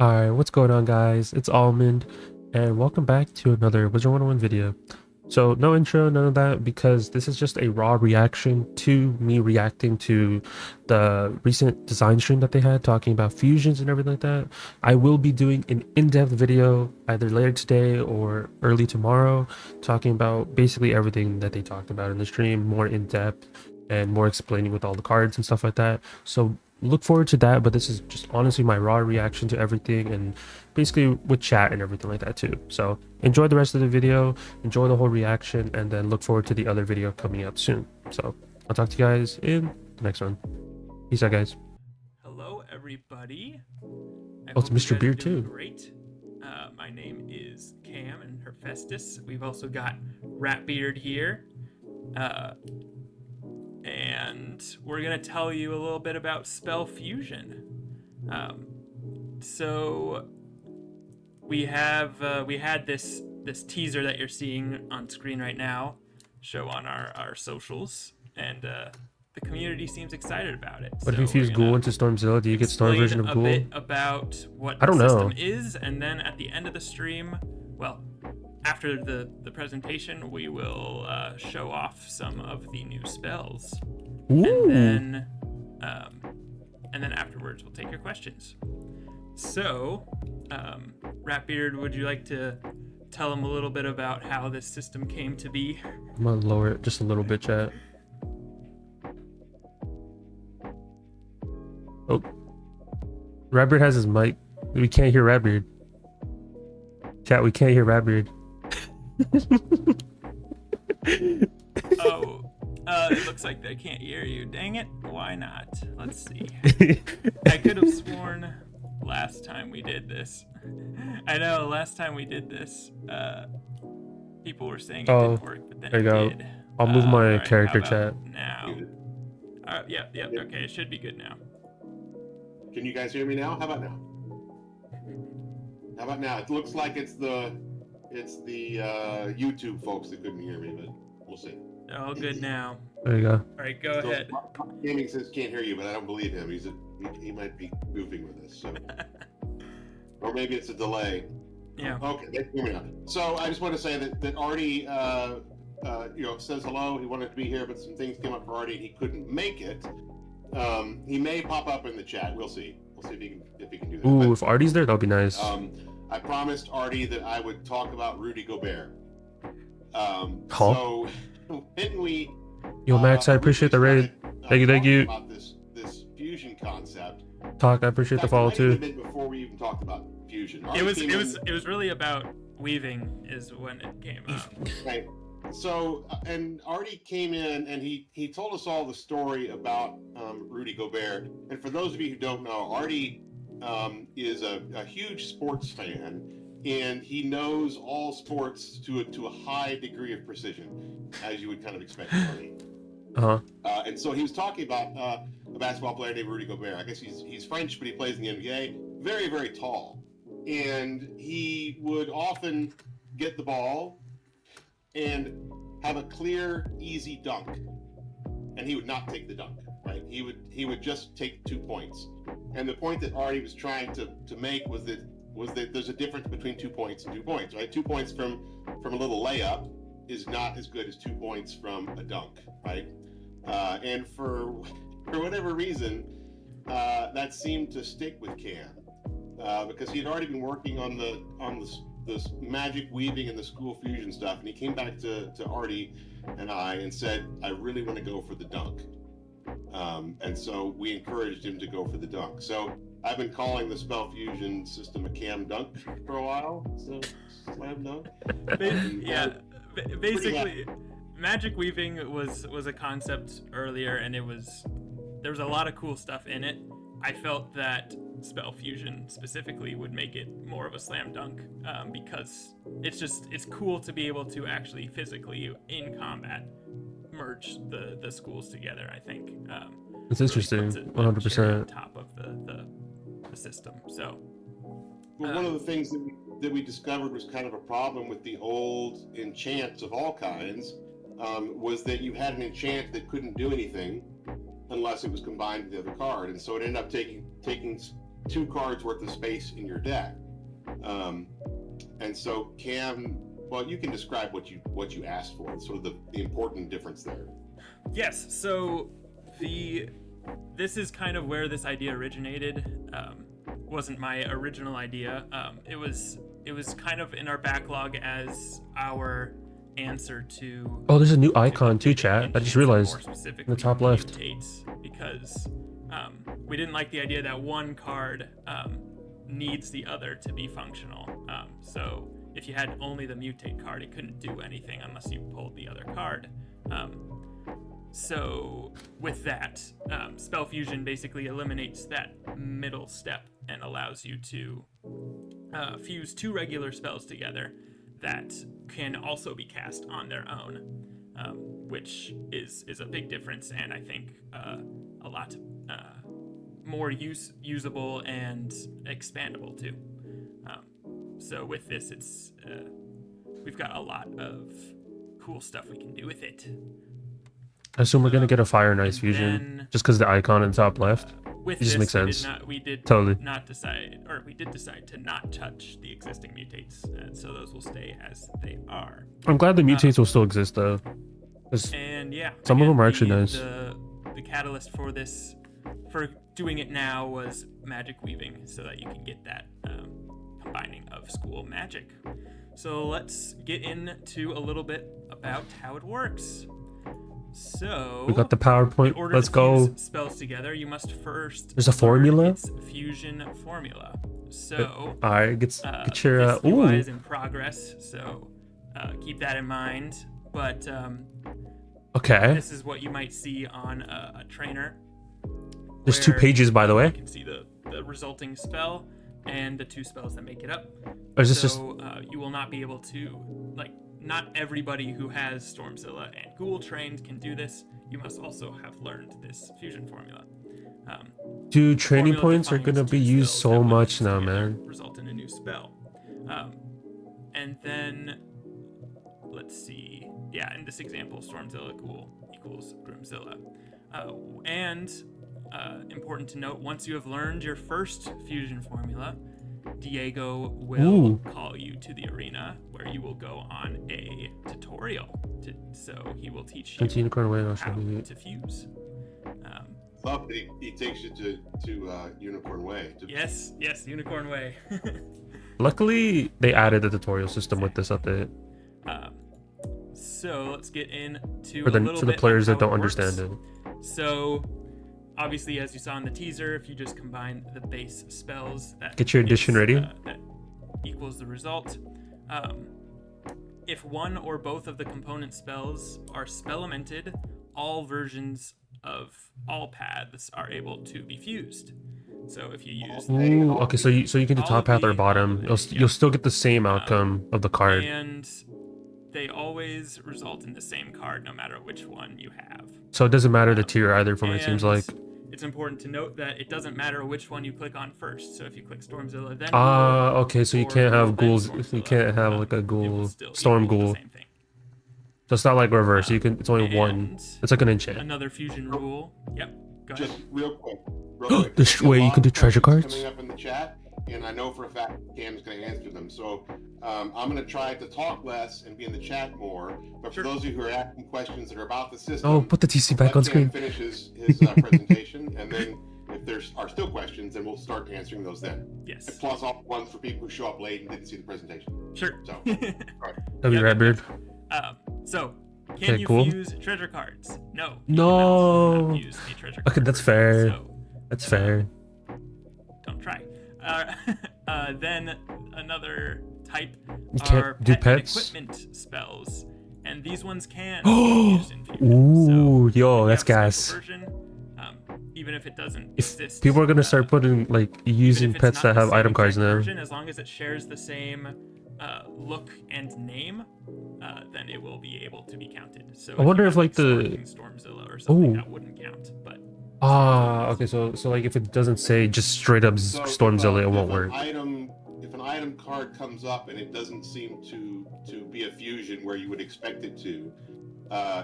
Alright, what's going on guys? It's Almond and welcome back to another Wizard101 video. So no intro, none of that, because this is just a raw reaction to me reacting to the recent design stream that they had talking about fusions and everything like that. I will be doing an in-depth video either later today or early tomorrow talking about basically everything that they talked about in the stream, more in-depth and more explaining with all the cards and stuff like that. So look forward to that, but this is just honestly my raw reaction to everything and basically with chat and everything like that too. So enjoy the rest of the video, enjoy the whole reaction, and then look forward to the other video coming out soon. So I'll talk to you guys in the next one. Peace out, guys. Hello, everybody. Oh, it's Mr. Beard too. Great. My name is Cam and Hephaestus. We've also got Ratbeard here. And we're going to tell you a little bit about spell fusion. So we had this teaser that you're seeing on screen right now show on our socials, and the community seems excited about it. What if you fuse Ghoul into Stormzilla? Do you get Storm version of Ghoul? A bit about what I don't the know. system is, and then at the end of the stream, well, after the presentation, we will show off some of the new spells. Ooh. And then afterwards, we'll take your questions. So, Ratbeard, would you like to tell them a little bit about how this system came to be? I'm gonna lower it just a little bit, chat. Oh, Ratbeard has his mic. We can't hear Ratbeard. Chat, we can't hear Ratbeard. Oh, it looks like they can't hear you. Dang it. Why not? Let's see. I could have sworn last time we did this. I know, last time we did this, people were saying it didn't work, but then there you go. did. I'll move my right, character chat. Now. Yep, okay, it should be good now. Can you guys hear me now? How about now? How about now? It looks like it's the YouTube folks that couldn't hear me, but we'll see. All good now. There you go. All right, go ahead. Gaming says can't hear you, but I don't believe him. He might be goofing with us, so. Or maybe it's a delay. Yeah. Okay, they can hear me now. So I just want to say that Artie, says hello. He wanted to be here, but some things came up for Artie, and he couldn't make it. He may pop up in the chat. We'll see. We'll see if he can do that. Ooh, but, if Artie's there, that'll be nice. I promised Artie that I would talk about Rudy Gobert. So when we Yo, Max, I appreciate the raid. Thank you. About this fusion concept. I appreciate the follow too. Before we even talked about fusion, it was really about weaving is when it came up. Right. So and Artie came in and he told us all the story about Rudy Gobert. And for those of you who don't know, Artie is a huge sports fan, and he knows all sports to a high degree of precision, as you would kind of expect from Artie. And so he was talking about a basketball player named Rudy Gobert. I guess he's French, but he plays in the NBA. Very, very tall, and he would often get the ball and have a clear, easy dunk, and he would not take the dunk. Right? He would just take 2 points. And the point that Artie was trying to make was that there's a difference between 2 points and 2 points. Right? 2 points from a little layup is not as good as 2 points from a dunk. Right? And for whatever reason, that seemed to stick with Cam because he had already been working on this magic weaving and the school fusion stuff, and he came back to Artie and I and said, I really want to go for the dunk. And so we encouraged him to go for the dunk. So I've been calling the spell fusion system a Cam dunk for a while. So slam dunk. Yeah, basically, magic weaving was a concept earlier, and there was a lot of cool stuff in it. I felt that spell fusion specifically would make it more of a slam dunk because it's cool to be able to actually physically in combat merge the schools together. I think it's interesting. 100% on top of the system. So well, one of the things that we discovered was kind of a problem with the old enchants of all kinds was that you had an enchant that couldn't do anything unless it was combined with the other card, and so it ended up taking 2 cards worth of space in your deck. And so Cam, well, you can describe what you asked for, sort of the important difference there. Yes. So this is kind of where this idea originated. Wasn't my original idea. It was kind of in our backlog as our answer to. Oh, there's a new icon too, chat. I just realized in in the top left. Because we didn't like the idea that one card needs the other to be functional. So if you had only the mutate card, it couldn't do anything unless you pulled the other card. So with that, Spell Fusion basically eliminates that middle step and allows you to fuse 2 regular spells together that can also be cast on their own, which is a big difference, and I think a lot more usable and expandable too. So with this, it's we've got a lot of cool stuff we can do with it. I assume we're gonna get a Fire and Ice fusion just because the icon in the top left. With It just this, makes sense. we did Totally. not decide, or we did decide to not touch the existing mutates, and so those will stay as they are. I'm glad the mutates will still exist though. 'Cause And yeah, some of again, them are actually the- nice. The catalyst for this, for doing it now, was magic weaving, so that you can get that combining of school magic. So let's get into a little bit about how it works. So we got the in PowerPoint. order Let's to go. fuse spells together, you must first. There's a learn formula? its fusion formula. So All right, get your this UI ooh. is in progress, so keep that in mind. But Okay. this is what you might see on a trainer. There's 2 where, pages, by the way. You can see the resulting spell and the 2 spells that make it up. Or is this just So you will not be able to, like, not everybody who has Stormzilla and Ghoul trained can do this. You must also have learned this fusion formula. dude? Training Formula points are defines gonna be 2 used spells so that when much fused now, together man. Result in a new spell. And then let's see. Yeah, in this example, Stormzilla Ghoul equals Grimzilla. And important to note, once you have learned your first fusion formula, Diego will Ooh. call you to the arena where you will go on a tutorial. So he will teach you Continue to away. I'll show how you. to fuse. Love that he takes you to Unicorn Way. Yes, Unicorn Way. Luckily, they added the tutorial system with this update So let's get into for a little the bit players on that how don't it works. understand it. So, obviously, as you saw in the teaser, if you just combine the base spells, that Get your addition ready. that equals the result. If one or both of the component spells are spell-lamented, all versions of all paths are able to be fused. So if you use Ooh, okay, so you can do all top of path or the- bottom. yeah. You'll still get the same outcome of the card. and they always result in the same card no matter which one you have. So it doesn't matter the tier either, from what it seems And like. it's important to note that it doesn't matter which one you click on first. So if you click Stormzilla, then Okay, so you or can't have then ghouls. You Stormzilla, can't have like a it will ghoul, still storm equal the ghoul. same thing. So it's not like reverse. You can. It's only one. And It's like an enchant. Another fusion rule. Yep. Go ahead. Just real quick. Wait, you can do treasure cards? Coming up in the chat, and I know for a fact Cam's going to answer them. So I'm going to try to talk less and be in the chat more. But Sure. for those of you who are asking questions that are about the system, Oh, put the TC back let on Cam screen. finish his presentation, and then if there are still questions, then we'll start answering those then. Yes. Plus all ones for people who show up late and didn't see the presentation. Sure. So, That'd be Yep. Redbeard. So, can Okay, you cool. fuse treasure cards? No. you No. cannot use a treasure Okay, card that's version, fair. So That's fair. don't try. Then another type You can't are do pet and pets? equipment spells, and these ones can be used in fusion. Ooh, So yo, if you that's have a gas. special version, even if it doesn't If exist, people are gonna start putting like even using if it's pets not that the have same item cards exact now. version, as long as it shares the same look and name, then it will be able to be counted. So I wonder you if, have, like, the- Stormzilla or something, Ooh. that wouldn't count. But Okay, so like if it doesn't say just straight up So Stormzilla, it won't if work. If an item card comes up and it doesn't seem to be a fusion where you would expect it to,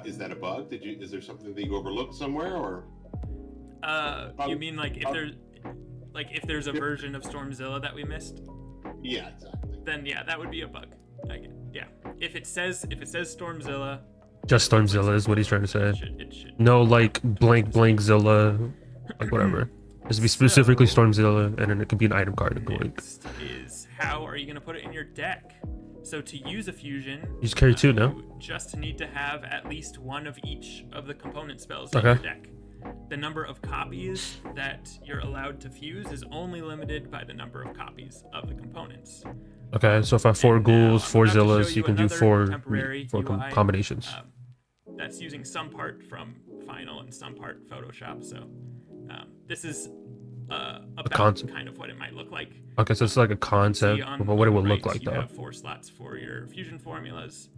is that a bug? Is there something that you overlooked somewhere, or? you mean like if there's like if there's a version of Stormzilla that we missed, Yeah, exactly. then yeah, that would be a bug. Yeah. If it says Stormzilla, Just Stormzilla is what he's trying to say. it should No, like blank Zilla, like whatever. Just be specifically Stormzilla, and then it could be an item card. It could, like, Next is how are you going to put it in your deck? So to use a fusion, you just carry two, no? you just need to have at least one of each of the component spells Okay. in your deck. The number of copies that you're allowed to fuse is only limited by the number of copies of the components. Okay, so if I have 4 And now ghouls, I'm 4 about to show Zillas, you you can do another 4 temporary UI, combinations. That's using some part from Final and some part Photoshop. So this is about concept. kind of what it might look like. Okay, so it's like a concept See on of what it would the look right, like, you though. have 4 slots for your fusion formulas,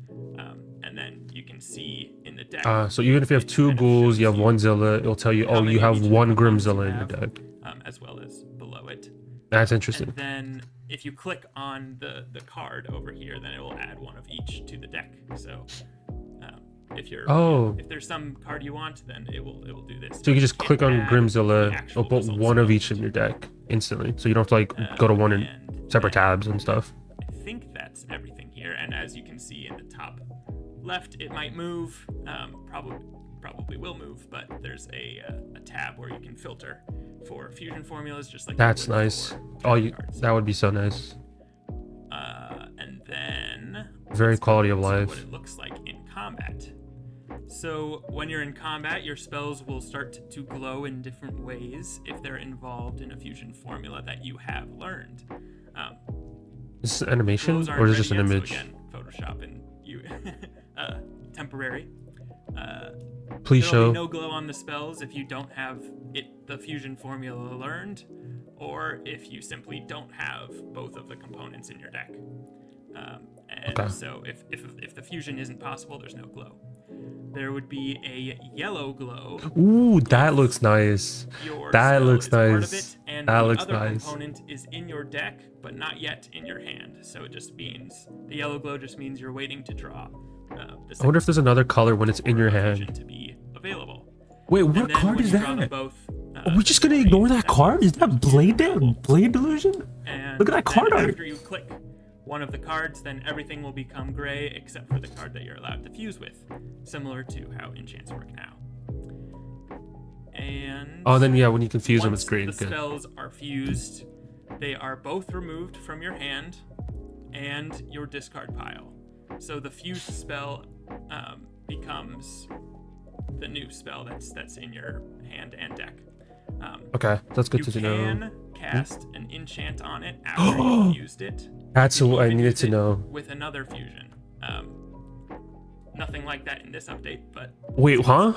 and then you can see in the deck. So even if you have it 2 kind of ghouls, shows you have 1 Zilla, it'll tell you, how oh, many you of have each of 1 the Grim components you Zilla in your have, deck. as well as below it. That's interesting. And then if you click on the card over here, then it will add one of each to the deck. So if there's some card you want, then it will do this. So you can just click on add Grimzilla, the actual it'll put result 1 of spell each in to your it. deck instantly. So you don't have to like go to one in And separate then tabs and stuff. I think that's everything here. And as you can see in the top left, it might move. Probably will move, but there's a tab where you can filter for fusion formulas, just like That's you would nice. for Oh, trading cards. that would be so nice. And then Very let's go quality of into life. what it looks like in combat. So when you're in combat, your spells will start to glow in different ways if they're involved in a fusion formula that you have learned. Is this an animation Glows or aren't is it just an ready yet, image? So again, Photoshop and you temporary. Please There'll show. be no glow on the spells if you don't have the fusion formula learned, or if you simply don't have both of the components in your deck. And Okay. so if the fusion isn't possible, there's no glow. There would be a yellow glow. Ooh, that looks nice. Your That spell looks is part of nice. it, and That the looks other nice. component is in your deck, but not yet in your hand. So it just means the yellow glow just means you're waiting to draw. I wonder if there's another color when it's in your hand. to be available. Wait, And what then card when is you draw them that? both, Are we just gonna ignore that card? Is that Blade Delusion? And Look at that card then art. after you click one of the cards, then everything will become gray except for the card that you're allowed to fuse with, similar to how enchants work now. And Oh, then yeah, when you confuse them, once it's green. the Good. spells are fused, they are both removed from your hand and your discard pile. So the fused spell becomes the new spell that's in your hand and deck. Okay, that's good You to know. can cast an enchant on it after you've used it. That's You can what I even needed use to it know. with another fusion. Nothing like that in this update, but Wait, huh?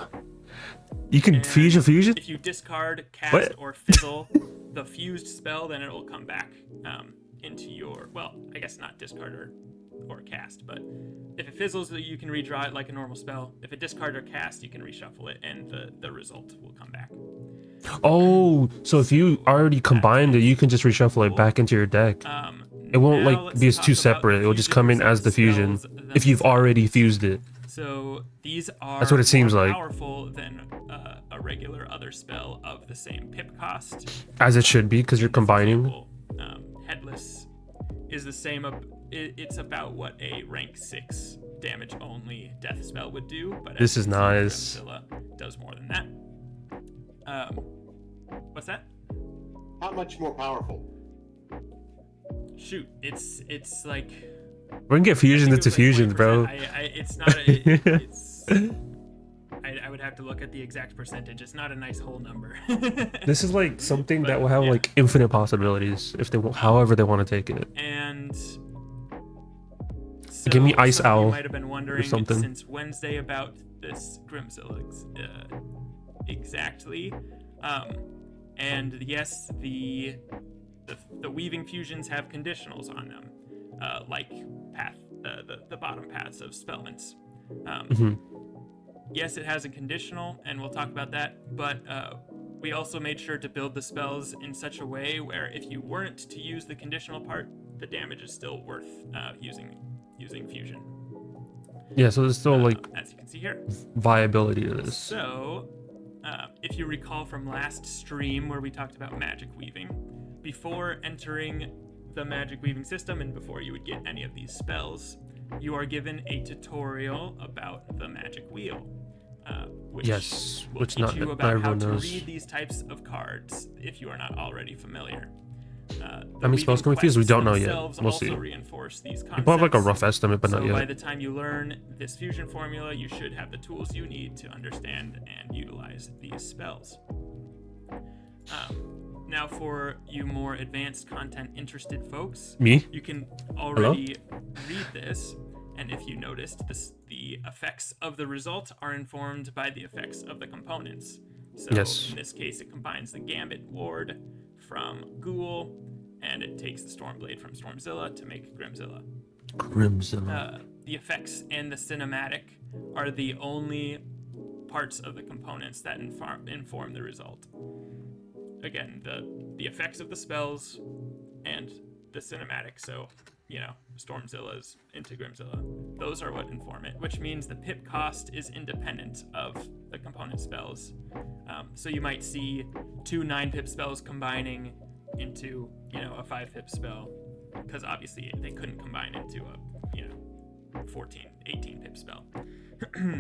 You can and fuse your fusion? if you discard, cast, What? or fizzle the fused spell, then it will come back into your, well, I guess not discard or cast, but if it fizzles, you can redraw it like a normal spell. If it discard or cast, you can reshuffle it, and the result will come back. Oh, so if you already combined it, you can just reshuffle it back into your deck. It won't Now like let's be as talk two about separate. the It'll just come in fusions as the fusion spells if you've themselves. already fused it. So these are That's what it seems more like. powerful than a regular other spell of the same pip cost. As it should be, because you're For combining. example, Headless is the same. It's about what a rank 6 damage only death spell would do, but This as is you can see, nice. Grimzilla does more than that. What's that? How much more powerful? Shoot, it's like We're gonna get I fusions think it into was like fusions, 20%. bro. It's not. It's. I would have to look at the exact percentage. It's not a nice whole number. This is like something But, that will have yeah. like infinite possibilities if they will, however they want to take it. And Give me Ice some of you Owl might have been wondering something. since Wednesday about this Grimzilla exactly. And yes, the weaving fusions have conditionals on them, like the bottom paths of Spellments. Mhm. Yes, it has a conditional, and we'll talk about that, but we also made sure to build the spells in such a way where if you weren't to use the conditional part, the damage is still worth using fusion. Yeah, so there's still like As you can see here. viability to this. So if you recall from last stream where we talked about magic weaving, before entering the magic weaving system and before you would get any of these spells, you are given a tutorial about the magic wheel. Which Yes, will which teach not you about how everyone to knows. read these types of cards if you are not already familiar. How many spells can we fuse? We don't know yet. We'll see. Reinforce these concepts. People have like a rough estimate, but So not by yet. the time you learn this fusion formula, you should have the tools you need to understand and utilize these spells. Now for you more advanced content interested folks, Me? you can already read this, and if you noticed, the effects of the result are informed by the effects of the components. So Yes. in this case, it combines the Gambit Ward from Ghoul, and it takes the Stormblade from Stormzilla to make Grimzilla. Crimson. The effects and the cinematic are the only parts of the components that inform the result. Again, the effects of the spells and the cinematic, so, you know, Stormzilla's into Grimzilla, those are what inform it, which means the pip cost is independent of the component spells. So you might see 2 9-pip spells combining into, you know, a 5-pip spell, because obviously they couldn't combine into a, you know, 14, 18-pip spell.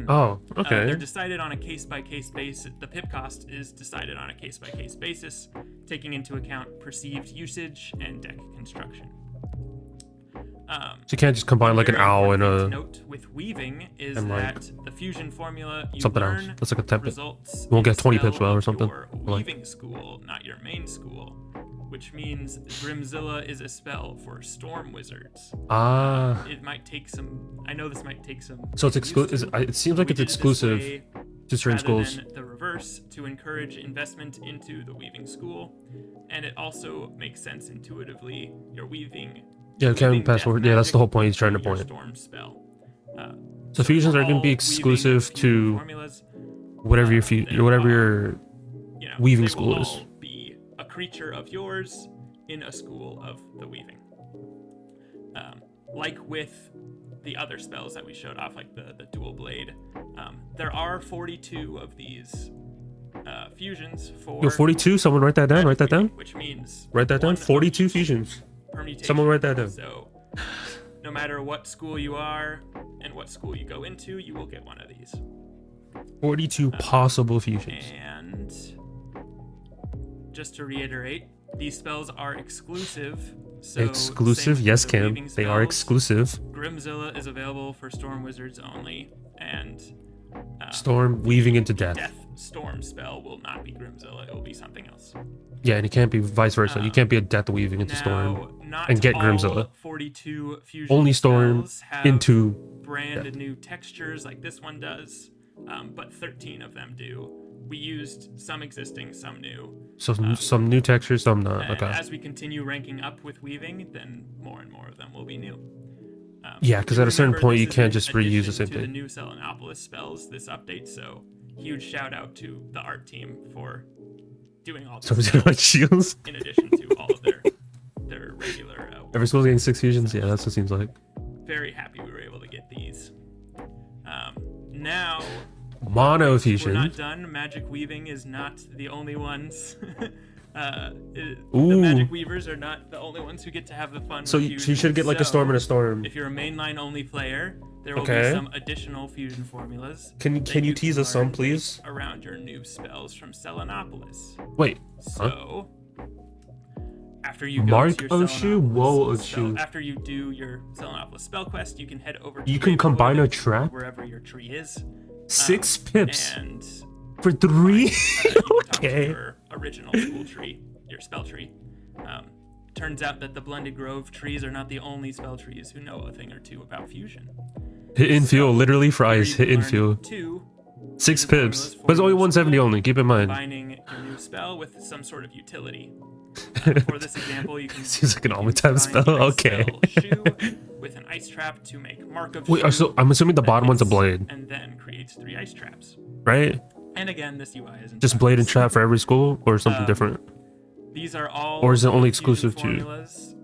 Oh, okay. They're decided on a case-by-case basis. The pip cost is decided on a case-by-case basis, taking into account perceived usage and deck construction. So you can't just combine like an Very owl and important a note with weaving is and, like, that the fusion formula you something else. learn That's like a template. results We'll get in 20 pip spell spell or of something. your Like- weaving school, not your main school, which means Grimzilla is a spell for storm wizards. Ah. It might take some. I know this might take some. So it's getting used exclusive. to. It seems like We it's did it this exclusive way to certain rather schools. than the reverse, to encourage investment into the weaving school, and it also makes sense intuitively. You're weaving. Yeah, weaving carrying death password. Yeah, that's the magic whole point he's trying to through your point. Storm spell. So fusions for are going to be all exclusive weaving fusion to formulas, whatever your they whatever are, your you know, weaving they school will is. all be a creature of yours in a school of the weaving. Like with the other spells that we showed off, like the dual blade, there are 42 of these fusions for. Yo, 42. Someone write that down. Write that down. Which means Write that down. one of 42 each fusions. permutation. Someone write that down. So, no matter what school you are and what school you go into, you will get one of these. 42 possible fusions. And just to reiterate, these spells are exclusive. So Exclusive? same Yes, with the Cam. weaving They are spells. exclusive. Grimzilla is available for Storm Wizards only, and Storm weaving into death. Death Storm spell will not be Grimzilla. It will be something else. Yeah, and it can't be vice versa. You can't be a death weaving into Now, Storm not and get all Grimzilla. 42 fusion Only Storm spells have into brand new textures like this one does, but 13 of them do. We used some existing, some new. so some new textures, some not. And Okay. as we continue ranking up with weaving, then more and more of them will be new. Yeah, because at a certain Remember, point this you is can't in just reuse the addition same to the thing. new Selenopolis spells this update, so huge shout out to the art team for doing all Someone's this gonna write shields. in addition to all of their regular. Every school's getting 6 fusions. Yeah, that's what it seems like. Very happy we were able to get these. Now Mono we're fusion. not done. Magic weaving is not the only ones. The Ooh. magic weavers are not the only ones who get to have the fun. So with you fusion. should get like a storm and a storm. If you're a mainline only player, there will Okay. be some additional fusion formulas. Can that you tease us some, learn please? around your new spells from Selenopolis? Wait. So after you go Mark to your Oshu? Selenopolis Whoa, spell- Oshu. after you do your Selenopolis spell quest, you can head over to You can combine a Ravenwood, trap? wherever your tree is. 6 pips And for 3? you can talk to Okay. your original school tree, your spell tree. Turns out that the Blended Grove trees are not the only spell trees who know a thing or two about fusion. Hit in fuel, literally fries. You Hit can in learn fuel. 2 6 fusion pips. formulas for But it's only your 170 school, only. Keep in mind. combining your new spell with some sort of utility. For this example, you can Seems like an you almond can type combine spell. the ice Okay. spell Shoe with an ice trap to make Mark of Wait, Shoe so I'm assuming the that bottom one's a hits blade, and then creates 3 ice traps. right? And again, this UI isn't Just blade and trap for every school, or something different? These are all. Or is it only fusion exclusive to- formulas.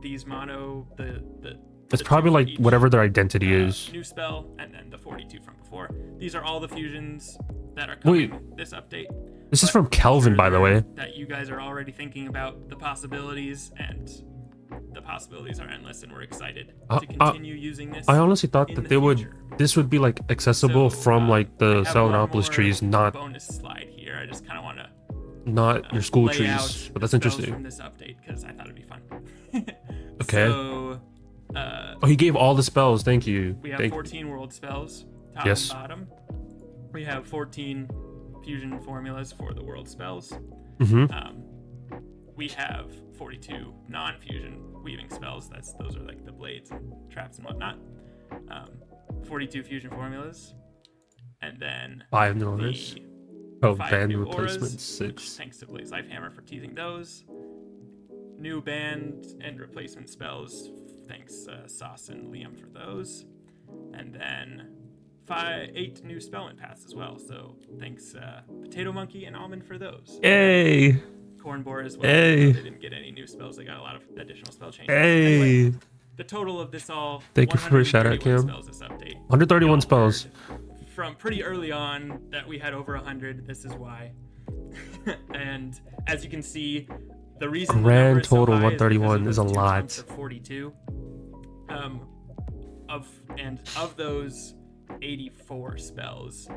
These mono the. It's the probably two for like each, whatever their identity is. New spell and then the 42 from before. These are all the fusions that are coming this update. This is from Kelvin, by the way. That you guys are already thinking about the possibilities, and the possibilities are endless, and we're excited to continue using this. I honestly thought that this would be like accessible from like the Selenopolis trees, not bonus slide here. I just kind of want to not your school trees, but that's interesting. From this update, because I thought it'd be fun. Okay. So, oh, he gave all the spells. Thank you. We have 14 world spells, top and bottom. We have 14 fusion formulas for the world spells. We have 42 non-fusion weaving spells. Those are like the blades and traps and whatnot. 42 fusion formulas, and then 5 new auras. Oh, band replacement 6. Thanks to Blaze Life Hammer for teasing those. New band and replacement spells. Thanks Sauce and Liam for those. And then 8 new spellment paths as well. So thanks Potato Monkey and Almond for those. Hey. Corn Boar as well. Hey. They didn't get any new spells. They got a lot of additional spell changes. Hey. Anyway, the total of this all. Thank you for a shout out, Cam. 131 spells. From pretty early on that we had over 100. This is why. And as you can see, the reason grand total so 131 is a lot. Of 42. Of those 84 spells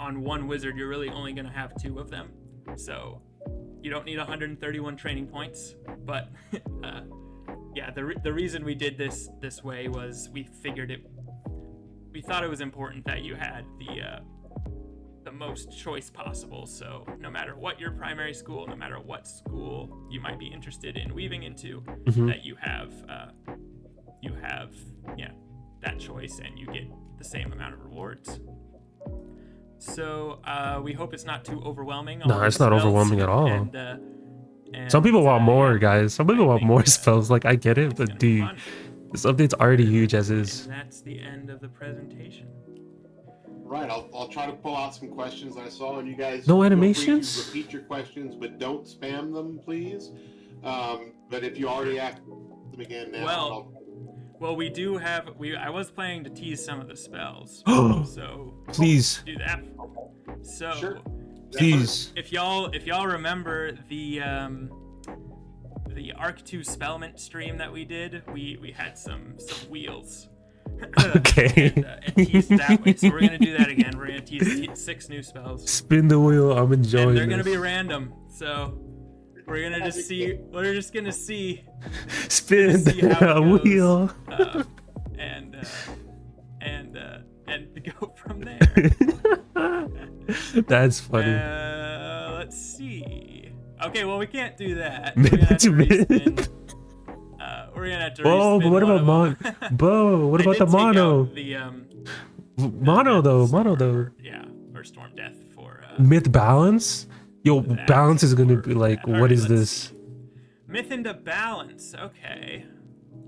on one wizard, you're really only going to have 2 of them. So you don't need 131 training points. But yeah, the reason we did this way was we thought it was important that you had the most choice possible. So no matter what your primary school, no matter what school you might be interested in weaving into, that you have that choice, and you get the same amount of rewards. So we hope it's not too overwhelming. No, it's not overwhelming at all. And some people want more, guys. Some people want more spells. Like, I get it, but dude, this update's already huge as is. And that's the end of the presentation. Right, I'll try to pull out some questions I saw, and you guys no animations. Feel free to repeat your questions, but don't spam them, please. But if you already asked them again now, well, we do have. I was planning to tease some of the spells. So please do that. So sure. Please. If y'all remember the Arc 2 Spellment stream that we did, we had some wheels. Okay. and teased that way. So we're gonna do that again. We're gonna tease 6 new spells. Spin the wheel. I'm enjoying. And they're gonna be random. So we're gonna just see. We're just gonna see. Spin the wheel. And go from there. That's funny. Let's see. Okay, well we can't do that. We're gonna have to respin. We're gonna have to. Oh, but what about what about the mono? Mono though. Yeah, or Storm Death for. Myth balance. Yo, balance is gonna be like, what is this? See. Myth into balance. Okay.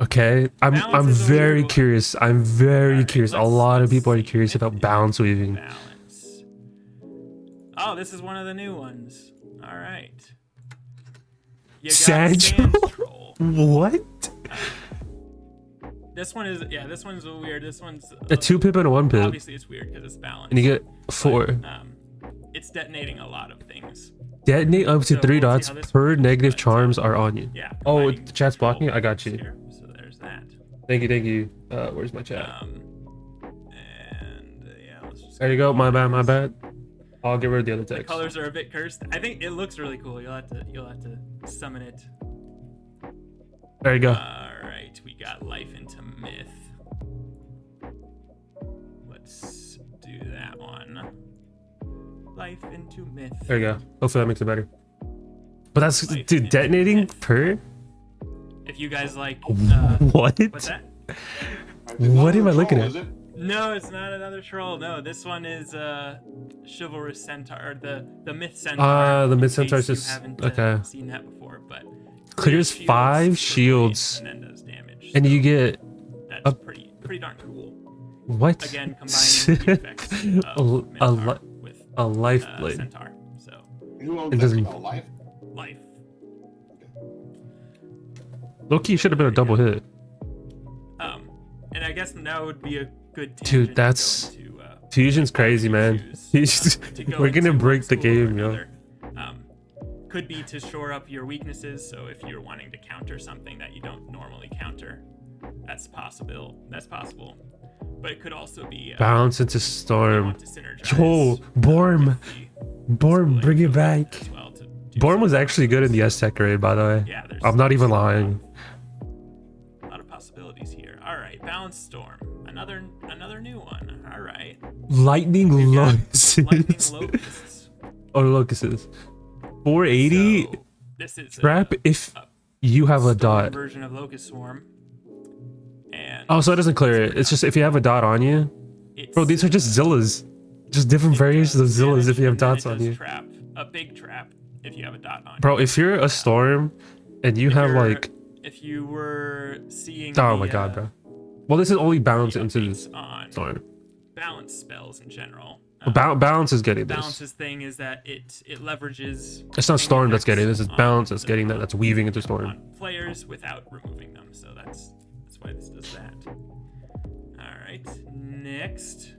Okay, I'm very curious. I'm very curious. A lot of people are curious about balance weaving. Balance. Oh, this is one of the new ones. All right. Sand troll. What? This one's weird. This one's a 2-pip and a 1-pip. Obviously, it's weird because it's balanced. And you get 4. But, it's detonating a lot of things. Detonate up to 3 dots per negative charms are on you. Yeah. Oh, the chat's blocking it? I got you. Here, so there's that. Thank you. Where's my chat? Let's just. There you go. My bad. I'll get rid of the other text. The colors are a bit cursed. I think it looks really cool. You'll have to summon it. There you go. All right, we got life into myth. Let's do that one. Life into myth. There you go. Hopefully that makes it better. But that's detonating per. If you guys like. What? What's that? What am I looking at? No, it's not another troll. No, this one is chivalrous centaur, the myth centaur. The myth centaur is just okay. Seen that before, but clears 5 shields and then does damage. And you get that's pretty darn cool. What? Again, combining the effects of with a life blade. Centaur. So who owns that spell? Life. Loki should have been a double hit. And I guess that would be a good dude. That's Fusion's crazy, man. go We're gonna into break one the school or game, yo. another. Could be to shore up your weaknesses, so if you're wanting to counter something that you don't normally counter, that's possible. But it could also be Bounce into you Storm. want to synergize Yo, Borm. with the Borm, schooling bring it movement back. as well to do Borm was some actually good in the S-Tech raid, by the way. Yeah, there's I'm not even lying. a lot of possibilities here. All right, Balance Storm, another new one. All right, Lightning We've got Locusts. Lightning Locusts. Or Locusts. 480 So, this is trap if you have a storm dot. version of Locust Swarm. And Oh, so it doesn't clear it. It's just if you have a dot on you. it's, Bro, these are just Zillas. Just different variations of does Zillas if you have damage, dots and on then it you. does trap, a big trap if you have a dot on you. Bro, if you're a Storm and you have like... if you were seeing Oh my god, bro. Well, this is only bounce into updates on Storm. balance spells in general. Balance is getting this. Balance's thing is that it leverages. It's not Storm that's getting this. It's on Balance that's the- getting that. That's weaving into Storm. on players without removing them. So that's why this does that. All right, next.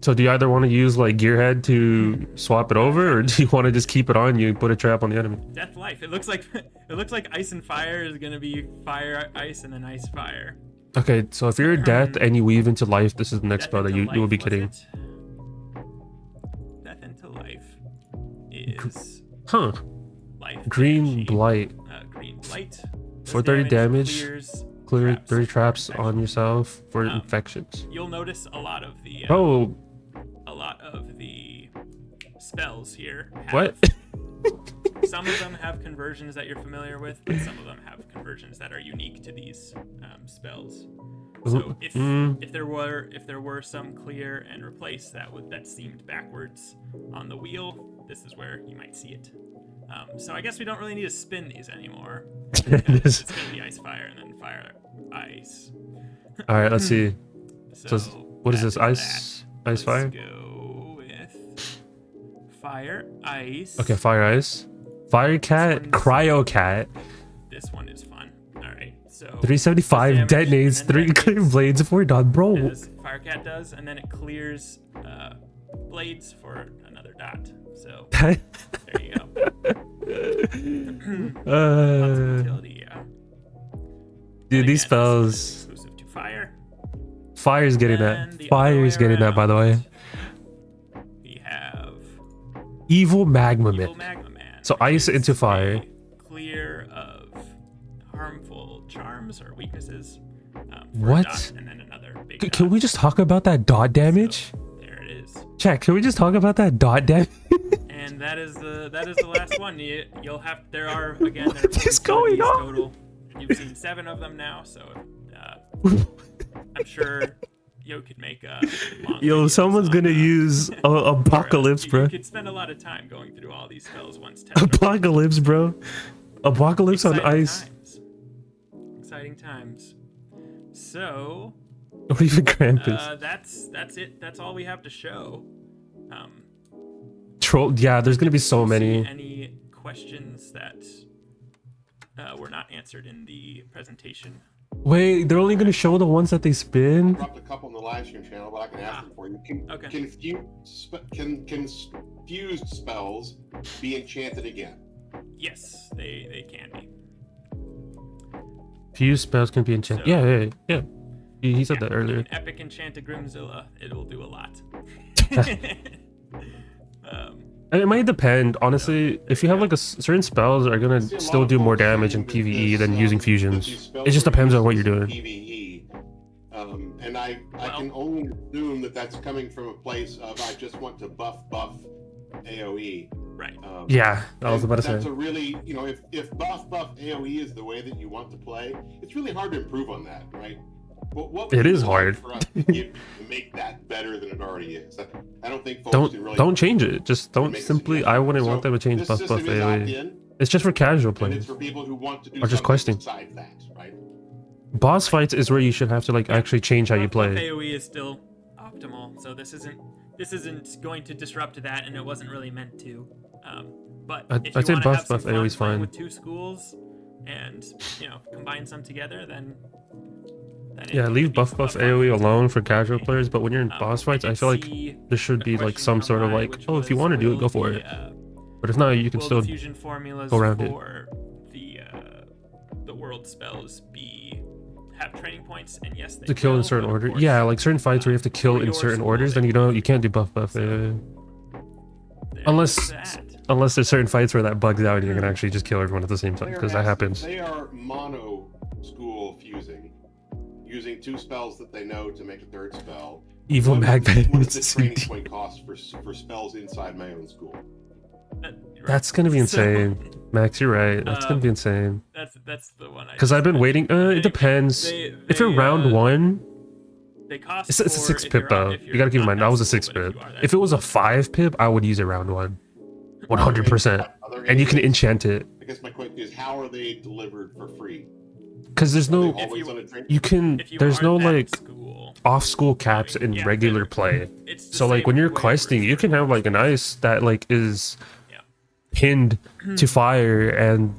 So do you either want to use like Gearhead to swap it over, or do you want to just keep it on you and put a trap on the enemy? Death Life. It looks like Ice and Fire is gonna be Fire Ice and then Ice Fire. Okay, so if you're a Death and you weave into Life, this is the next Death spell that into you will be Life, kidding. was it? Death into Life is Huh. Life. Green Banshee. Blight. Green Blight. Does For 30 damage, clears Clear traps 3 for traps on infection. yourself for Um, infections. You'll notice a lot of the Oh, spells here. what? Some of them have conversions that you're familiar with, but some of them have conversions that are unique to these spells. So if there were some clear and replace that seemed backwards on the wheel, this is where you might see it. So I guess we don't really need to spin these anymore. It's gonna be Ice Fire and then Fire Ice. All right, let's see. So So what is this? that Ice Fire? Let's go with Fire Ice. Okay, Fire Ice. Fire Cat, one's- Cryo Cat. This one is fun. All right, so 375 does damage, detonates, and then 3 clear detonates. blades, 4 dot. Bro, As Firecat does, and then it clears blades for another dot. So there you go. Lots of utility, yeah. dude, And these again, this spells. is exclusive to Fire. Fire's getting And that. the Fire's other way getting that, by the way. around, we have Evil Magma Evil Myth. Magma Man. So which ice is into a fire. Clear of harmful charms or weaknesses. For a What? dot and then another big Can dot. we just talk about that dot damage? So, there it is. Check. Can we just talk about that dot damage? And that is the last one. You'll have there are again. What there are is 47 going of these on? Total. You've seen 7 of them now, so I'm sure you could make a. Long Yo, videos someone's on, gonna use Apocalypse, you bro. could spend a lot of time going through all these spells once. Tetra Apocalypse, bro. Apocalypse on Exciting ice. times. Exciting times. So Or even Krampus. that's it. That's all we have to show. Troll. Yeah, there's gonna be so See many. Any questions that were not answered in the presentation? Wait, they're only gonna show the ones that they spin. Dropped a couple in the live stream channel, but I can ask them for you. Okay. Can confused spells be enchanted again? Yes, they can be. Few spells can be enchanted. So- Yeah. He said that earlier. An epic enchanted Grimzilla, it'll do a lot. And it might depend, honestly. If you have like certain spells are gonna See a lot still of do more folks damage in saying that PvE this, than using that fusions. these spells It just are depends on what you're useless doing. in PvE. And I can only assume that that's coming from a place of I just want to buff AOE. Right. Yeah, I was And about to that's say. a really, if buff AOE is the way that you want to play, it's really hard to improve on that, right? But what It would you is like hard. for us to give to make that better than it already is. I don't think folks can really Don't change it. Just don't make a simply. suggestion. I wouldn't want So them to change this buff system is AOE. opt-in, It's just for casual and it's players. for people who want to do Or just something questing. besides that, right? Boss fights is where you should have to like actually change how you Buff play. AoE is still optimal, so this isn't going to disrupt that, and it wasn't really meant to. But I'd if you say want to buff have some fun AoE is playing fine. with 2 schools and combine some together, then then Yeah, leave it buff needs to AoE on alone for casual players, but when you're in boss I fights, I did feel like see there should a be like question some come sort of by, like, which oh, if you was, want to do it, will go for the, it. But if not, you can will still the fusion formulas go around it. for the world spells have training points? And yes, they to kill will, in certain but of order. course, Yeah, like certain fights where you have to kill for in your certain school, orders, they then you can't do buff. So, there's Unless that. unless there's certain fights where that bugs out and you can actually just kill everyone at the same time, because that happens. They are mono school fusing, using 2 spells that they know to make a 3rd spell. Evil What is the training Magnet. point cost for spells inside my own school? That's gonna be So, insane, Max. You're right. That's gonna be insane. That's the one. Because I've been waiting. It depends. If you're round 1, they cost it's a 6 pip though. You gotta keep in mind that was a 6 pip. If it was a 5 pip, I would use it round 1, 100%. And you can enchant it. I guess my question is, how are they delivered for free? Because there's no, Always on a train? you can. There's no like off-school caps in yeah, regular play. It's the So like same when you're way questing, you can have like an ice that like is Yeah. pinned to fire and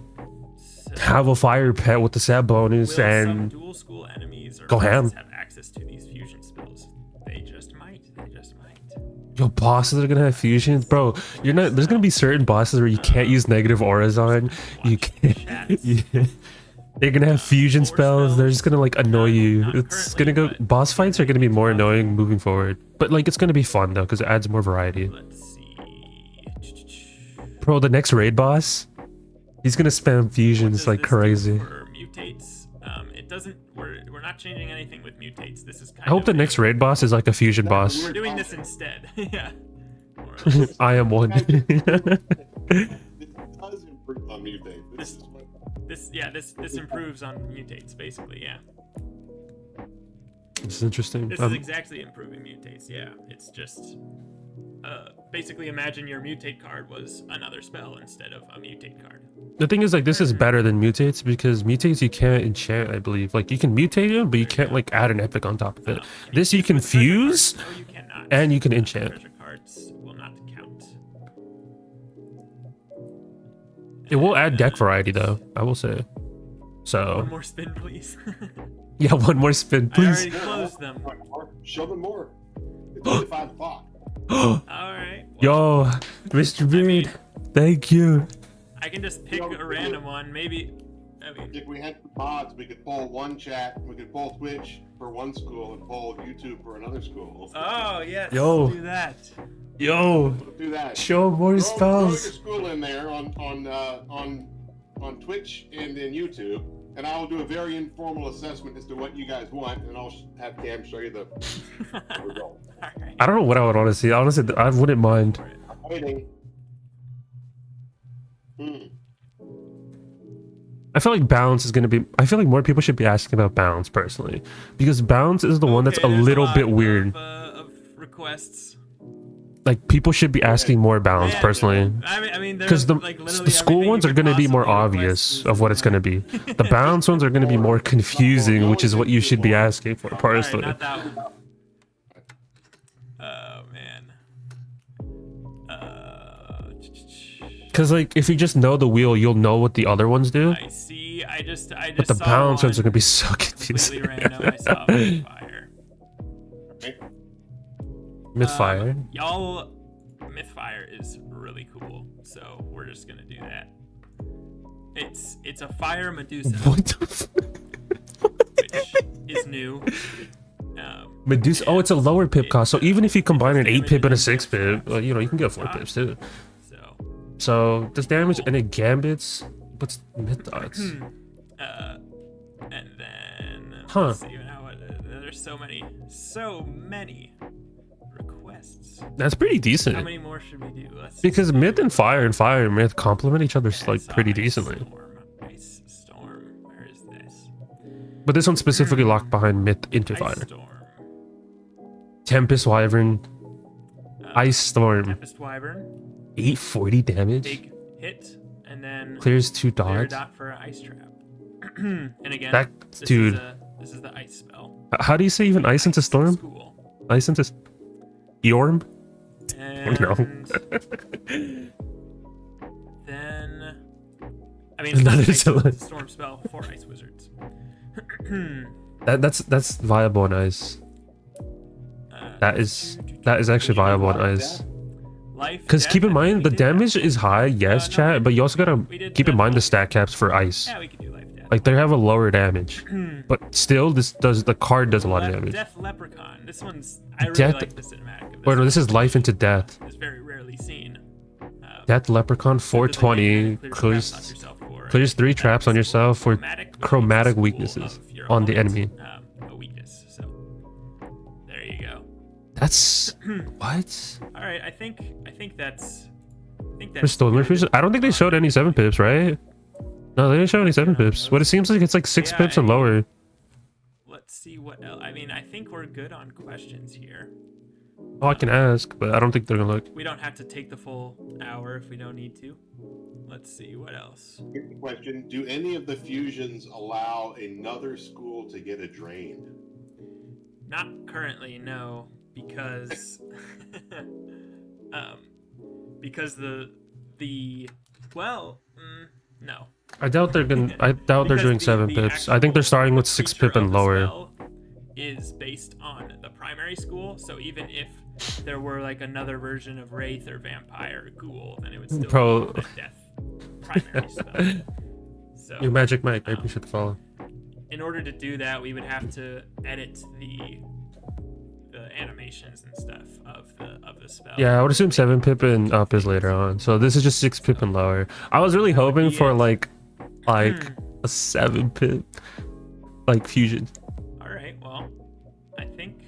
have a fire pet with the sab bonus Will some and dual school enemies or go ham. bosses have access to these fusion spells? They just might. They just might. Yo, bosses are gonna have fusions, bro. You're not. There's gonna be certain bosses where you can't use negative auras on. You can't. Yeah. They're gonna have fusion spells. They're just gonna like annoy you. Not It's gonna currently, go. but Boss fights are gonna be more annoying moving forward. But like it's gonna be fun though because it adds more variety. Let's see. Bro, the next raid boss, he's gonna spam fusions like crazy. For mutates, it doesn't. We're not changing anything with mutates. This is kind I hope of the next raid boss is like a fusion boss. We're doing this instead. Yeah. More or less. I am one. This does improve on mutate. This improves on mutates basically. Yeah. This is interesting. This is exactly improving mutates. Yeah. It's just basically imagine your mutate card was another spell instead of a mutate card. The thing is, like, this is better than mutates because mutates you can't enchant, I believe. Like, you can mutate it, but you can't like add an epic on top of it. This you can fuse, No, you cannot. and you can enchant. Treasure cards will not count. It will add deck variety, though. I will say. One So more spin, please. yeah, one more spin, I please. already closed them. Show them more. It's only 5 o'clock. All right. Well, Yo, Mr. Beard, thank you. I can just pick a random one. Maybe. I mean, If we had mods, we could pull one chat, we could pull Twitch for one school and pull YouTube for another school. oh yes. Yo. Do that. Yo, Do that. show more Throw your spells. school in there on Twitch and in YouTube, and I will do a very informal assessment as to what you guys want, and I'll have Cam show you the result. All right. I don't know what I would want to see. Honestly, I wouldn't mind. I'm waiting. I feel like balance is gonna be. I feel like more people should be asking about balance personally, because balance is the one that's a Okay, there's little lot bit weird. Of requests. Like people should be asking more balance Yeah, personally. I mean, Because like, the school ones are going to be more obvious of what it's going to be. The balance ones are going to be more confusing, which is what you should be asking for personally. Not that one. Oh man. Because like if you just know the wheel, you'll know what the other ones do. I see. I just. But the saw balance ones are one going to be so completely confusing. random. I saw Mythfire. Mythfire. Y'all, Mythfire is really cool. So we're just gonna do that. It's a fire Medusa, What the fuck? which is new. Medusa. Oh, it's a lower pip cost. So even if you combine an 8 pip and a 6 pip, you know, you can get 4 pips too. So. So this damage and it gambits. What's myth dots? And then Huh. let's see now there's so many requests. That's pretty How decent. many more should we do? Let's Because myth and fire myth complement each other like Ice pretty decently. Ice Storm. Where is this? But this one's specifically locked behind myth into Ice fire. Storm. Tempest Wyvern, Ice Storm, Tempest Wyvern. 840 damage, Big hit, and then clears 2 clear dots. dot for Ice Trap. And again, That this dude. this is the ice spell. How do you say even ice into storm? School. Ice into Eorm? And No. then I mean, Another it's not Zilla. a storm spell for ice wizards. That's viable on ice. That is actually viable on ice. Life. Because keep in death, I think mind we the did damage that. is high, yes, No, chat, but you also gotta we did keep in mind the death. stat caps for ice. Yeah, we could do life death. Like they have a lower damage, but still, the card does a lot of damage. Death Leprechaun. This one's I really Death- like the cinematic. Of Wait, no, this one. is life into death. It's very rarely seen. Death Leprechaun Simply 420 clears 3 traps on yourself for chromatic weaknesses on the enemy. A weakness. So there you go. That's what? All right, I think that's. Restore Fusion. I don't think they showed any 7 pips, right? No, they didn't show any 7 pips. What it seems like it's like 6 pips and lower. Let's see what else. I mean, I think we're good on questions here. Oh, I can ask, but I don't think they're gonna look. We don't have to take the full hour if we don't need to. Let's see what else. Here's the question: do any of the fusions allow another school to get a drain? Not currently, no, because because no. I doubt they're doing 7 pips. I think they're starting with 6 pip and lower. Is based on the primary school, so even if there were like another version of Wraith or Vampire or Ghoul, then it would still be the death primary spell. So Your Magic Mike, I appreciate the follow. in order to do that, we would have to edit the animations and stuff of the spell. Yeah, I would assume 7 pip and up is later on. So this is just 6 pip and lower. I was really hoping for like a 7 pip like fusion. All right, well, I think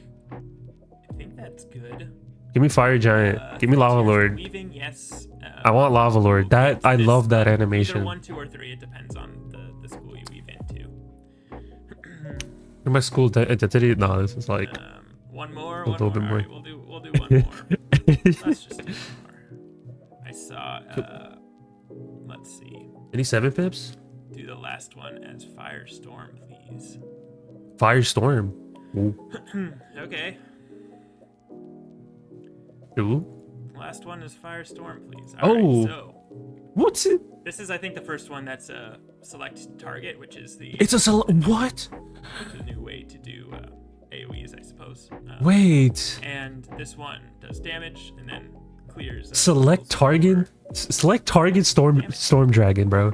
that's good. Give me Fire Giant. Give me Lava Lord. Weaving, yes. I want Lava Lord. That I love that Either animation. 1, 2, or 3. It depends on the school you weave into. My school identity. No, this is like One more. a little bit more. Right, we'll do one more. Let's just do one more. I saw. Let's see. Any 7 pips? Do the last one as Firestorm, please. Firestorm. Okay. Ooh. Last one is Firestorm, please. Oh. All right, so What's it? this is, I think, the first one that's a select target, which is the It's a what? the new way to do AoEs, I suppose. Wait. And this one does damage and then clears. Select target. Select target storm dragon, bro.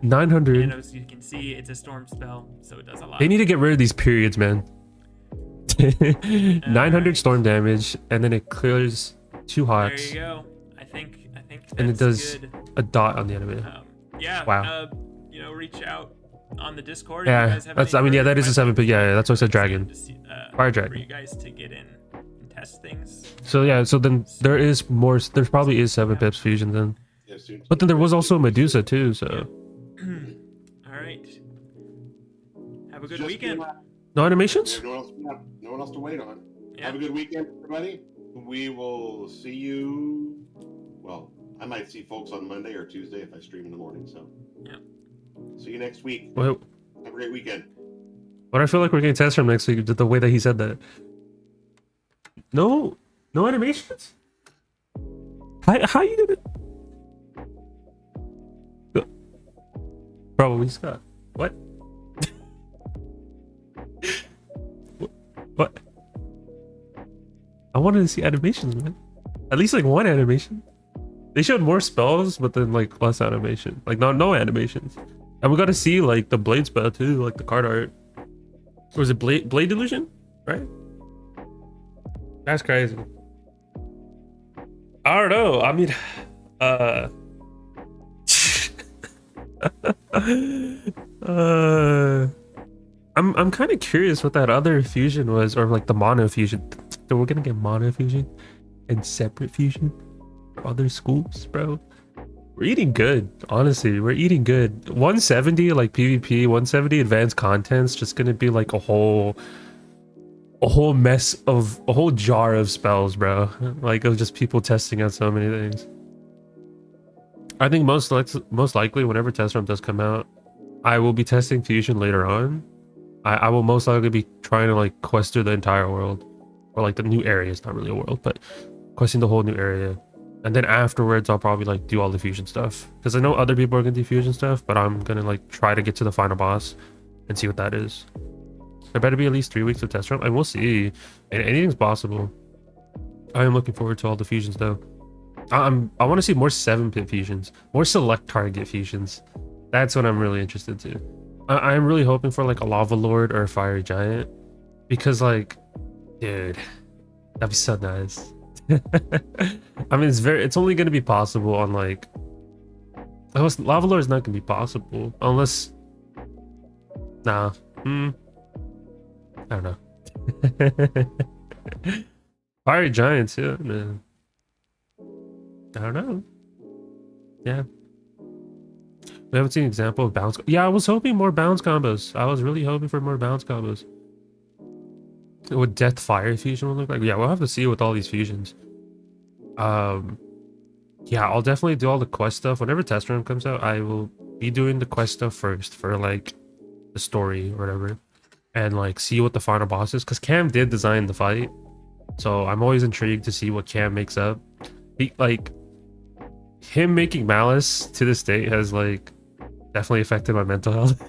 900. And as you can see, it's a storm spell, so it does a lot. They need to get rid of these periods, man. 900 storm damage, and then it clears 2 hots. There you go. I think that's And it does good. a dot on the enemy. Yeah. Wow. Reach out on the Discord. Yeah, if you guys have that's. any I mean, yeah, that is a questions. 7 pip. Yeah, that's why I said dragon. To see, Fire For dragon. you guys to get in and test things. So yeah, so then there is more. There probably is 7 pips fusion then. Yeah, soon. But then there was also Medusa too. So All right. Have a good Just weekend. no animations. No one else to wait on. Yeah. Have a good weekend, everybody. We will see you. Well, I might see folks on Monday or Tuesday if I stream in the morning. So Yeah. see you next week. Wait, Have a great weekend. but I feel like we're getting test from next week. The way that he said that. No animations. How you gonna? Bro, we just got what? What? I wanted to see animations, man. At least like one animation. They showed more spells, but then like less animation. Like no animations. And we got to see like the blade spell too, like the card art. Or was it blade illusion? Right? That's crazy. I don't know. I mean, I'm kind of curious what that other fusion was, or like the mono fusion. So we're gonna get mono fusion and separate fusion for other schools, bro. We're eating good, honestly. We're eating good. 170 like PvP, 170 advanced content's just gonna be like a whole mess of a whole jar of spells, bro. Like of just people testing out so many things. I think most likely whenever test room does come out, I will be testing fusion later on. I will most likely be trying to like quest through the entire world, or like the new area. It's not really a world, but questing the whole new area. And then afterwards, I'll probably like do all the fusion stuff, because I know other people are gonna do fusion stuff, but I'm gonna like try to get to the final boss and see what that is. There better be at least 3 weeks of test run, and we'll see. Anything's possible. I am looking forward to all the fusions though. I want to see more 7-pip fusions, more select target fusions. That's what I'm really interested to. I'm really hoping for like a lava lord or a fiery giant, because like, dude, that'd be so nice. I mean, it's only going to be possible on like, lava lord is not going to be possible unless, nah, I don't know. Fiery giants, yeah, man. I don't know. Yeah. We haven't seen an example of bounce. Yeah, I was hoping more bounce combos. I was really hoping for more bounce combos. What Death Fire fusion will look like? Yeah, we'll have to see with all these fusions. Yeah, I'll definitely do all the quest stuff. Whenever test run comes out, I will be doing the quest stuff first for like the story or whatever. And like see what the final boss is. Because Cam did design the fight. So I'm always intrigued to see what Cam makes up. Him making Malice to this date has like definitely affected my mental health.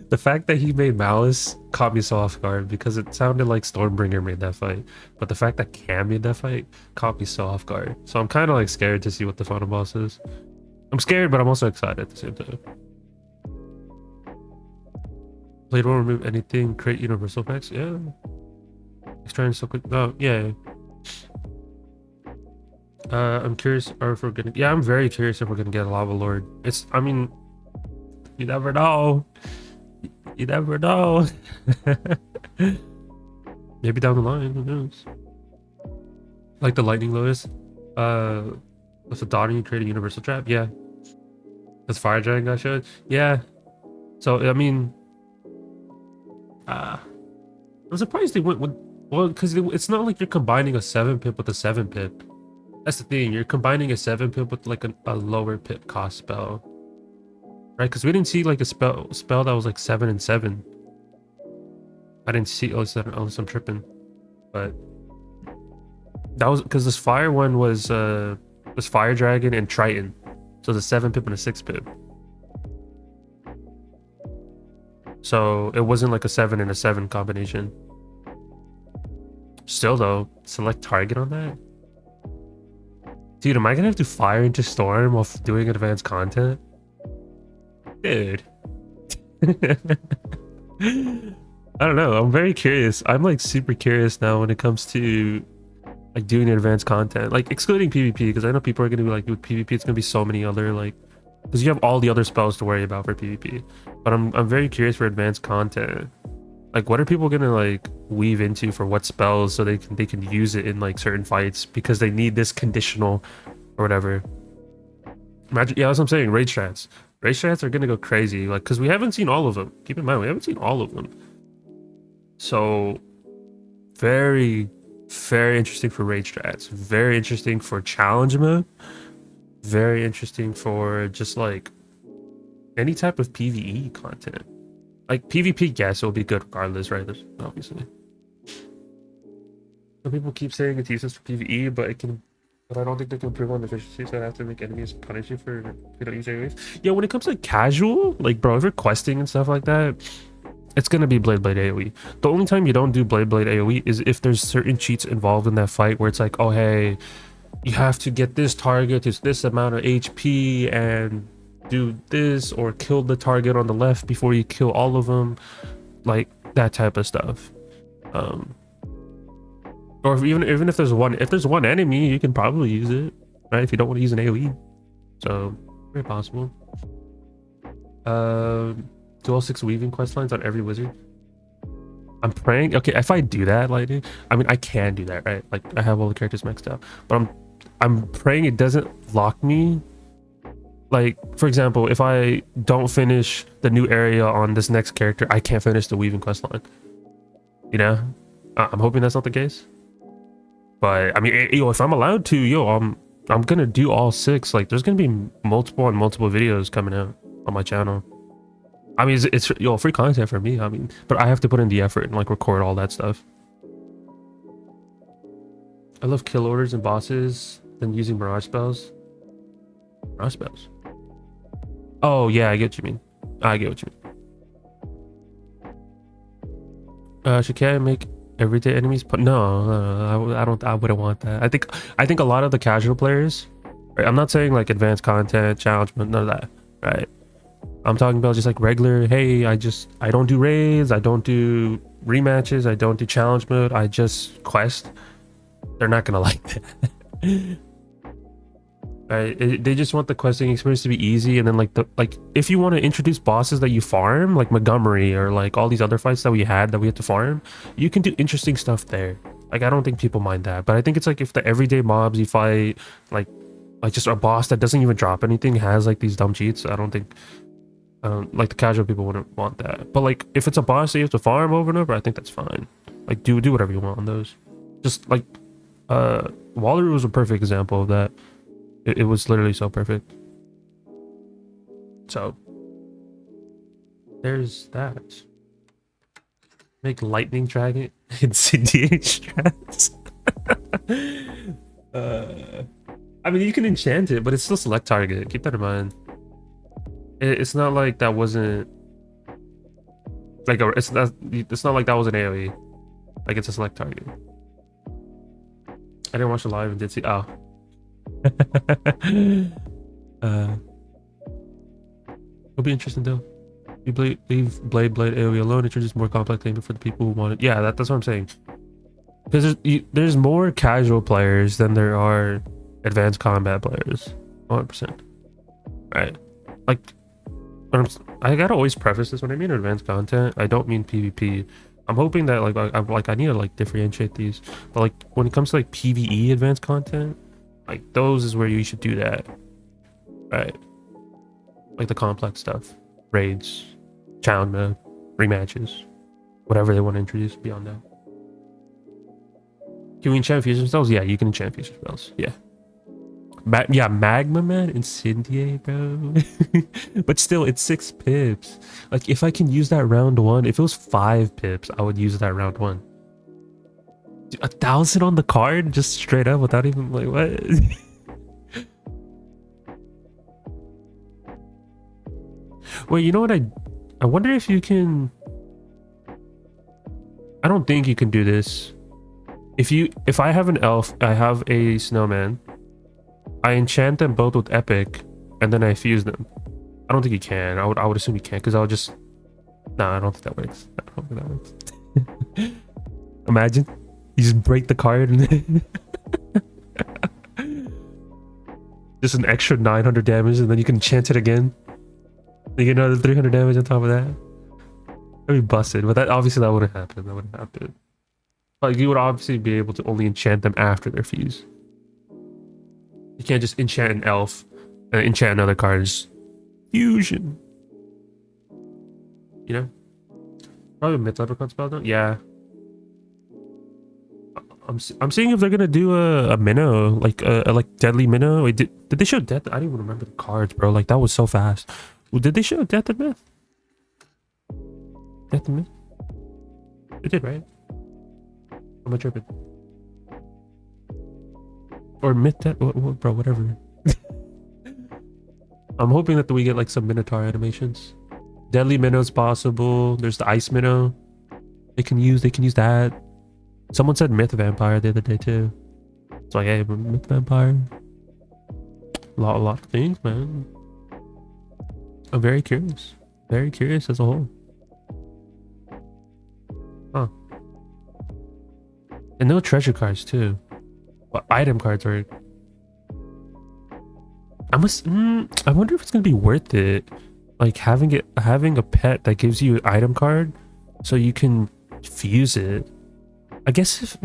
The fact that he made Malice caught me so off guard because it sounded like Stormbringer made that fight, but the fact that Cam made that fight caught me so off guard. So I'm kind of like scared to see what the final boss is. I'm scared, but I'm also excited at the same time. Blade won't remove anything, create universal effects. Yeah. He's trying so quick. Oh, yeah. I'm curious if we're gonna. Yeah, I'm very curious if we're gonna get a lava lord. I mean, you never know. You never know. Maybe down the line, who knows? Like the lightning lotus. With the dotting, you create a universal trap. Yeah. That's fire giant got showed. Yeah. So I mean, I'm surprised they went with. Well, because it's not like you're combining a 7-pip with a 7-pip. That's the thing. You're combining a 7-pip with like a lower pip cost spell. Right? Because we didn't see like a spell that was like 7 and 7. I didn't see, unless I'm tripping. But that was because this fire one was Fire Dragon and Triton. So it's a 7-pip and a 6-pip. So it wasn't like a 7 and a 7 combination. Still though, select target on that? Dude, am I gonna have to fire into Storm while doing advanced content? Dude. I don't know. I'm very curious. I'm like super curious now when it comes to like doing advanced content. Like excluding PvP, because I know people are gonna be like, with PvP, it's gonna be so many other like, because you have all the other spells to worry about for PvP. But I'm very curious for advanced content. Like, what are people gonna like weave into for what spells so they can use it in like certain fights because they need this conditional or whatever. Imagine, yeah, that's what I'm saying. Raid strats are gonna go crazy, like, because we haven't seen all of them. Keep in mind, we haven't seen all of them. So very, very interesting for raid strats. Very interesting for challenge mode. Very interesting for just like any type of PvE content. Like PvP, yes, it'll be good regardless, right? Obviously. Some people keep saying it's useless for PvE, but I don't think they can improve on efficiency, so I have to make enemies punish you for if you don't use AoEs. Yeah, when it comes to like casual, like bro, if you're questing and stuff like that, it's gonna be Blade AoE. The only time you don't do Blade AoE is if there's certain cheats involved in that fight where it's like, oh hey, you have to get this target to this amount of HP and do this, or kill the target on the left before you kill all of them, like that type of stuff. Or even if there's one enemy, you can probably use it, right? If you don't want to use an AoE, so very possible. Do all 6 weaving quest lines on every wizard. I'm praying. Okay, if I do that, Lightning, I mean I can do that, right? Like I have all the characters maxed out, but I'm praying it doesn't lock me. Like, for example, if I don't finish the new area on this next character, I can't finish the weaving quest line. You know, I'm hoping that's not the case. But I mean, yo, if I'm allowed to, yo, I'm gonna do all 6. Like, there's gonna be multiple videos coming out on my channel. I mean, it's yo, free content for me. I mean, but I have to put in the effort and like record all that stuff. I love kill orders and bosses than using mirage spells. Mirage spells. Oh yeah, I get what you mean. I get what you mean. Should K make everyday enemies? But no, I don't. I wouldn't want that. I think a lot of the casual players. Right, I'm not saying like advanced content, challenge, but none of that. Right. I'm talking about just like regular. Hey, I don't do raids. I don't do rematches. I don't do challenge mode. I just quest. They're not gonna like that. Right, they just want the questing experience to be easy, and then like if you want to introduce bosses that you farm, like Montgomery or like all these other fights that we had to farm, you can do interesting stuff there. Like I don't think people mind that, but I think it's like if the everyday mobs you fight, like just a boss that doesn't even drop anything has like these dumb cheats. I don't think like the casual people wouldn't want that. But like if it's a boss that you have to farm over and over, I think that's fine. Like do whatever you want on those. Just like Waller was a perfect example of that. It was literally so perfect. So there's that. Make lightning dragon incendiate strats. I mean, you can enchant it, but it's still select target. Keep that in mind. It's not like that wasn't like it's not like that was an AoE. Like it's a select target. I didn't watch it live and did see. Oh. It'll be interesting though. You leave blade AoE alone, introduce more complex gaming for the people who want it. Yeah, that's what I'm saying. Because there's more casual players than there are advanced combat players. 100%. Right. Like, I gotta always preface this when I mean advanced content. I don't mean PvP. I'm hoping that I need to like differentiate these. But like when it comes to like PvE advanced content, like those is where you should do that. Right. Like the complex stuff, raids, challenge mode, rematches, whatever they want to introduce beyond that. Can we enchant fusion spells? Yeah, you can enchant fusion spells. Yeah. Yeah, Magma Man, Incendiate, bro. But still, it's 6 pips. Like, if I can use that round 1, if it was 5 pips, I would use that round 1. Dude, 1,000 on the card, just straight up, without even, like, what? Wait, you know what? I wonder if you can... I don't think you can do this. If I have an elf, I have a snowman, I enchant them both with epic, and then I fuse them. I don't think you can. I would assume you can't, because I would just... No, I don't think that works. I don't think that works. Imagine. You just break the card and then... just an extra 900 damage, and then you can enchant it again. You get another 300 damage on top of that. That'd be busted, but obviously that wouldn't happen. That wouldn't happen. Like, you would obviously be able to only enchant them after their fuse. You can't just enchant an elf and enchant another card's fusion. You know? Probably mid leprechaun spell though. Yeah. I'm seeing if they're gonna do a minnow, like a like deadly minnow. Wait, did they show death? I don't even remember the cards, bro. Like that was so fast. Well, did they show death and myth? Death and myth? They did, right? Am I tripping? Or myth death? What, bro, whatever. I'm hoping that we get like some minotaur animations. Deadly minnow's possible. There's the ice minnow. They can use that. Someone said myth vampire the other day too. It's like, hey, myth vampire. A lot of things, man. I'm very curious. Very curious as a whole. Huh. And no treasure cards too. But item cards are... I wonder if it's gonna be worth it. Like having a pet that gives you an item card so you can fuse it. I guess if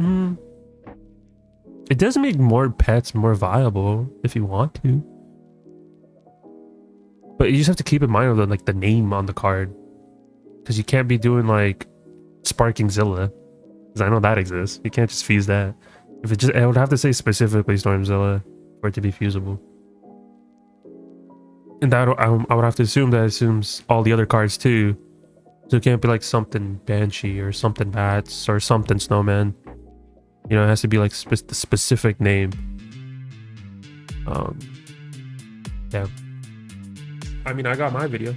it does make more pets more viable if you want to. But you just have to keep in mind of the name on the card. Because you can't be doing like Sparking Zilla. Because I know that exists. You can't just fuse that. I would have to say specifically Stormzilla for it to be fusible. And that I would have to assume that assumes all the other cards too. So it can't be like something Banshee or something Bats or something Snowman. You know, it has to be like the specific name. Yeah. I mean, I got my video.